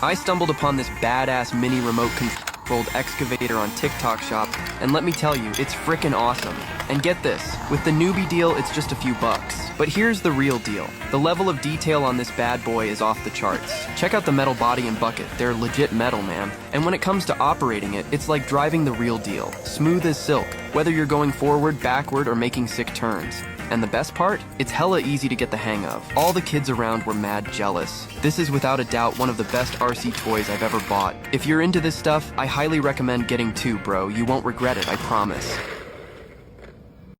I stumbled upon this badass mini remote controlled excavator on TikTok Shop, and let me tell you, it's frickin' awesome. And get this, with the newbie deal, it's just a few bucks. But here's the real deal. The level of detail on this bad boy is off the charts. Check out the metal body and bucket, they're legit metal, man. And when it comes to operating it, it's like driving the real deal. Smooth as silk, whether you're going forward, backward, or making sick turns. And the best part? It's hella easy to get the hang of. All the kids around were mad jealous. This is without a doubt one of the best RC toys I've ever bought. If you're into this stuff, I highly recommend getting two, bro. You won't regret it, I promise.